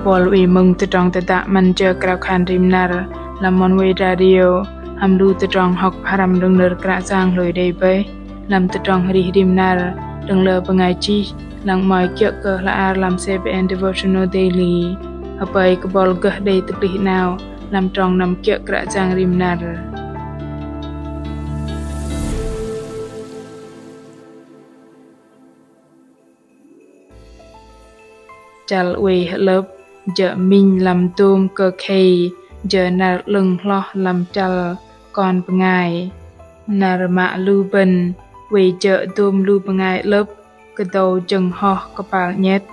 Bol we mung tedong tedak manja krau khan rimnar lamon we radio hamlu tedong hok haram dung ner kra sang loi dei bay lam tedong ri rimnar dung le pengai chi lang mai kyo ke la ar lam CBN devotional daily apai ke bol gah dei tepih now lam trong nam kyo kra sang rimnar chal we lop giờ minh làm tôm cơ khay giờ nà lưng lo làm chal con pengai nà mạ lu ben we giờ tôm lu pengai lop ke đầu chừng ho kapal nyet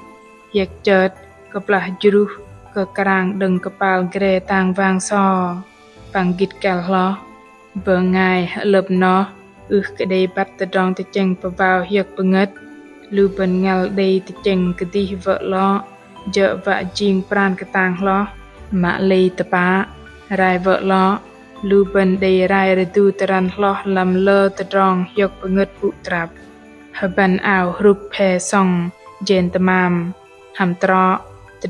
yak chợt kaplah juru ke karang đừng kapal gre tang vang so bằng git kal lo bờ ngai lop no ke dei bat te dong te cheng pa vào yak penget lu ben ngal dei te cheng ke ti vợ lo giờ vợ chiên pran cái tang lo mạ lì tập á rai vợ lo lu bên đây rai rồi tu tran lo làm lơ tròn yok ngất phụ trap hờ ban ảo rụp phe song jen tamam ham tro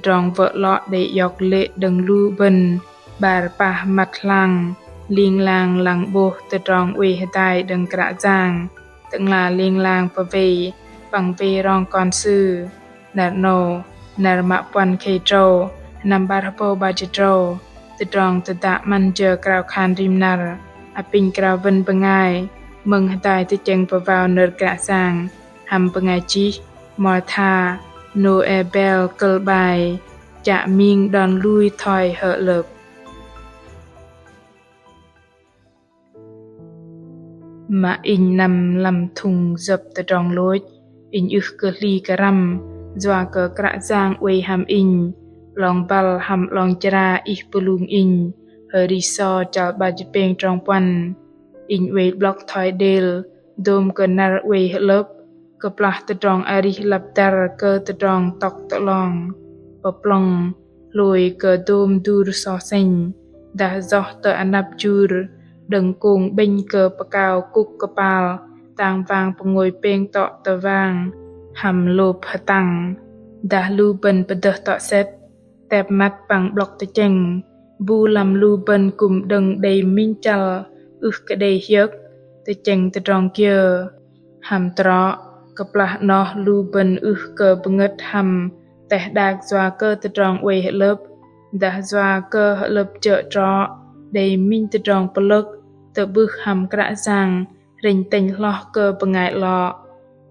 tròn vợ lo để yok lệ đừng lu bên bà pa mặt lang liên lang lang bo tròn uy tai đừng kra giang từng là liên lang pa về bằng về rong con sư nợ nô nà mạ quan kê trâu nằm bà rạpo bà chê trâu tự tròn tự tạ măn chờ krao khan rim nar a pin krao vân bengai mừng tai tự cheng pa vào nơ kra sang ham bengai chi mò tha no e bel kel bai chạ miên đòn lui thoi hợ lợp mà in nằm làm thùng dập tự tròn lối in ức cơ ly cả răm doa ke kra sang we ham in long bal ham long chra ich pulung in heri so chal ba jipeng trong pan in we block thoi del dom ke nar we lop ke plah te trong ari lap dar ke te trong tok te long plong loi ke dom dur so sen da zoh te anap jur đừng cùng binh ke pakao kuk kapal tang vang pengoi peng tok te vang hầm lộp hạ tăng đã lưu bần bật đợt tọ xét tẹp mặt bằng blok te cheng bu làm lưu bần cùng đừng đầy minh chal cái đầy hiếc te cheng te tròn kia hầm trọ cặp là nó lưu bần cơ bngất hầm te đạc doa cơ te tròn quay hệ lớp đã doa cơ hệ lớp chợ trọ đầy minh te tròn pluk te bước hầm kra sang rình tình lo cơ bngại lọ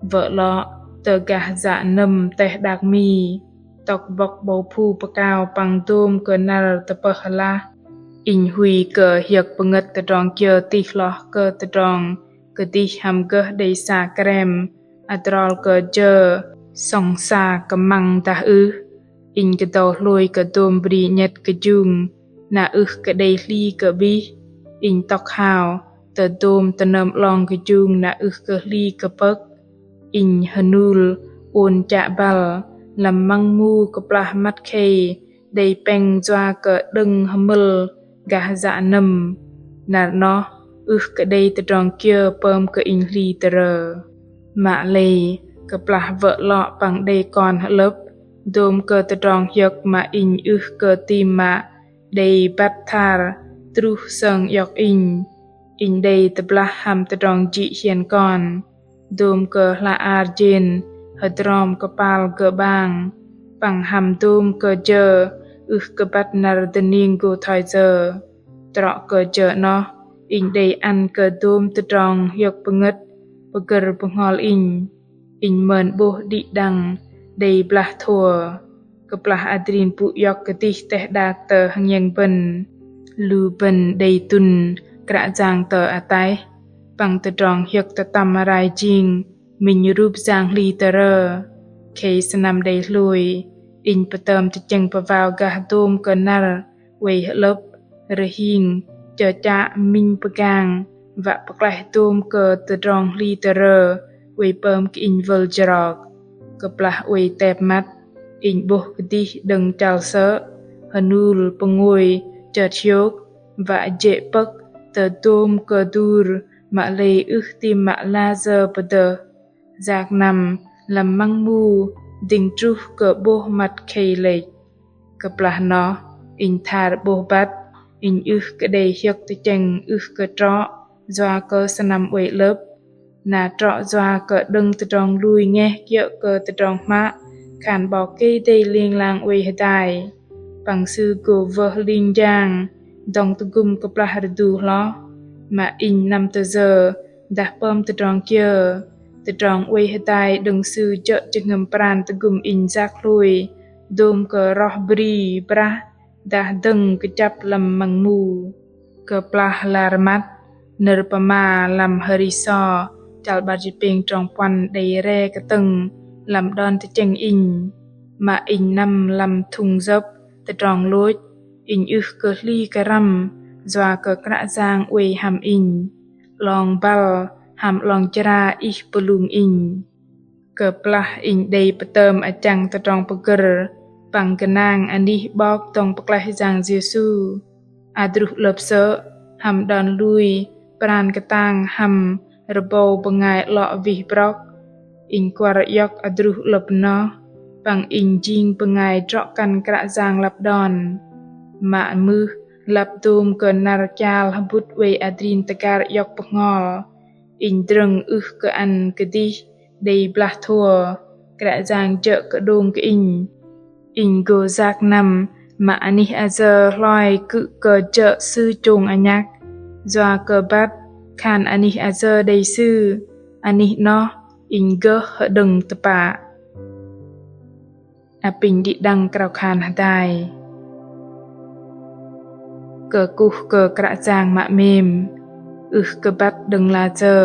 vợ lọ tờ gà dạ nầm tè đạc mì tọc bọc bầu phu pa cao bằng tôm cơ nar tập la in hui cơ hiệp ngất tờ tròn kia tì lo cơ tờ tròn cơ tì hàm cơ đầy xa krem atrol cơ chơ song xa cơ măng ta in cơ tàu lôi cơ tôm bì nhật cơ chung na cơ đầy ly cơ bi in tọc hào tờ tôm tờ nầm long cơ chung na cơ ly cơ pek in hanul on cha bal làm măng mu kaplah mat khay đầy peng doa cơ đừng hamel gà dạ nầm nà nó cơ đầy tờ tròn kia pơm cơ in ly tờ rờ mạ lê kaplah vợ lọ bằng đầy con hạ lớp dôm cơ tờ tròn hiok mà in cơ tim mạ đầy bát thar tru sâng yok in đầy tờ blah ham tờ tròn dị hiền con dôm cơ la arjen hadrom kapal ke bang pang ham dôm cơ chơ cơ bat nar dening go thoi giờ trọ cơ chơ nó in đầy ăn cơ dôm te trong hiok penget peger penghol in men boh di dang đầy blah thua kaplah adrin pu yok ke tih teh dak te hangyang ben lu ben đầy tun kra jang te atai bằng tờ tròn hiệp tờ tầm rai chiên mình rúp giang ly tờ rơ kê sân nằm đầy lùi in bà tầm tờ chừng bà vào gà tôm cơ nar quay hệ lớp rơ hình chờ cha mình bà gang và bà lại tôm cơ tờ tròn ly tờ rơ quay bơm cái in vơ jarok cơ bà quay tẹp mắt in bố cái đi đừng trào sớ hanul bà ngồi chợt hiốc và dễ bấc tờ tôm cơ dur mạ lê tim mạ la giờ bờ đờ giạc nằm làm măng mu đình tru cờ bô mặt khay lệch Keplah no in thar bo bat in ke de hyok te cheng ke tro doa ke sanam we lep na tro doa ke đừng te trong lui nghe kyo ke te trong ma khan bo ke de ling lang we hedai bằng sư go vơ ling jang dong tu gum keplah du lo ma in nam te giờ dah pom te trong kia te trong we hedai đừng sư chợ chengem pran te gum in jak lui dom ke roh bri bra dah deng kecap lam mangmu keplah larmat nirpama lam hariso chal bajipeng trong pan dei re keteng lam don te cheng in ma in nam lam thung dốc te trong lối in ke li karam doa ke kra giang we ham in long bal ham long chra pelung in keplah in dei petem achang te trong peger bằng kenang anih bok tong pekleh jang Jesu adruh lepse ham don lui pran ketang ham rebo bengai lo vih brok in kwar yok adruh lepno bằng in jing bengai trok kan kra jang lap don ma mu lap tum ke nar chal habut we adrin tegar yok pengol in dreng ke an ke di dei blah thua kra jang je ke dong ke in go zak nam ma anih azer loi ke je sư chung anyak doa ke bat khan anih azer dei sư anih no in ge hedeng tepa aping di dang krau khan hadai ke ke kra jang ma mem ke bat deng la giờ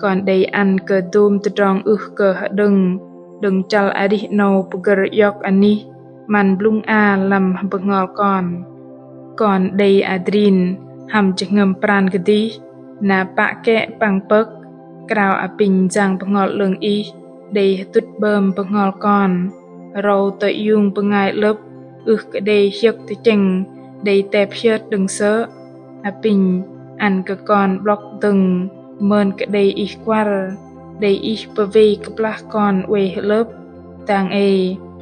còn dei an ke dum te trong ke hedeng deng chal adih no peger yok anih man blung a lam bengol kon dei adrin ham chengem pran gedi na pa ke pang pek krau aping jang bengol leung dei tut bơm bengol kon ro te yung pengai lep ke dei hyok te cheng dei tep hyet deng se aping an ke kon blok deng mơn ke dei kwar dei peve keplah kon we lep tang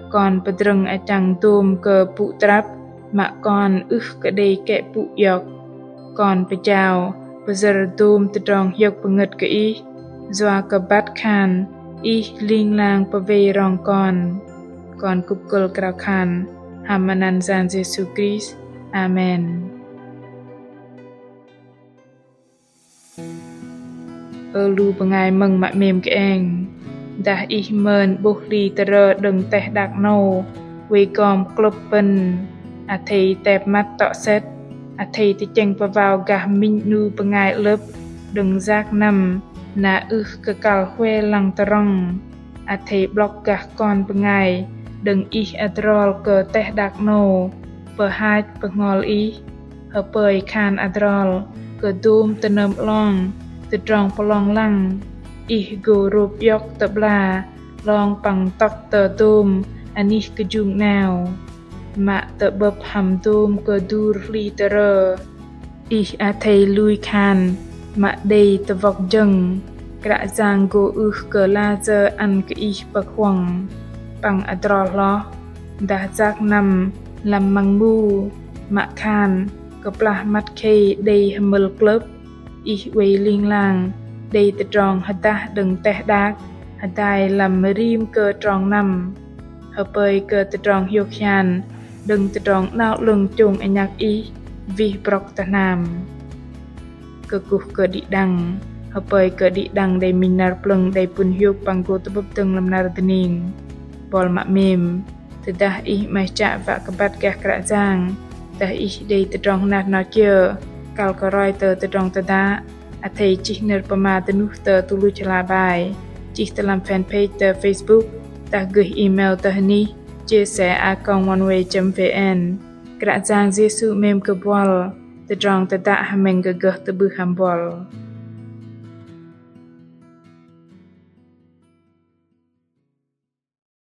còn pedreng achang tum ke pu trap ma còn ke dei ke pu yok còn pechao pezer tum te trong yok penget ke doa ke bat khan ling lang peve rong còn kupkul krau khan hamanan zan Jesu Christ amen lu pengai meng mak mem ke eng dah mơn buh li tere đừng teh dak no we gom klub pen thầy tẹp mắt tọ set thầy ti cheng pa vào gah min nu pengai lep đừng giác nam na ke kal hwe lang terong thầy blok gah kon pengai đừng adrol ke teh dak no per haj pengol her poi khan adrol ke dum tenem long te trong polong lang go rup yok tabla long pang tok te tum anih ke jung naw ma te bab ham tum ke dur li tere thầy lui khan ma dei te vok jeng kra jang go ke la je an ke pa khwang pang adrol lo dah jak nam lam mangmu ma khan keplah mat khe dei hamel klub we ling lang dei te trong hadah đừng teh dak hadai lam rim ke trong nam hapoi ke te trong hiu khan đừng te trong nao lung chung anyak vi prok tanam ke kuh ke di dang hapoi ke di dang dei minar plung dei pun hiu panggo te bub teng lam nar dening bol mak mem te dah mai cha va kebat gah kra jang dah dei te trong nat no kia kal ko roi te trong te da thầy chỉ nirpama te nuh te tulu chala bai chỉ dalam fanpage te Facebook ta gửi email te hani chia sẻ @oneway.vn kra jang Jesu mem ke bol te trong te da hameng ge te bu ham bol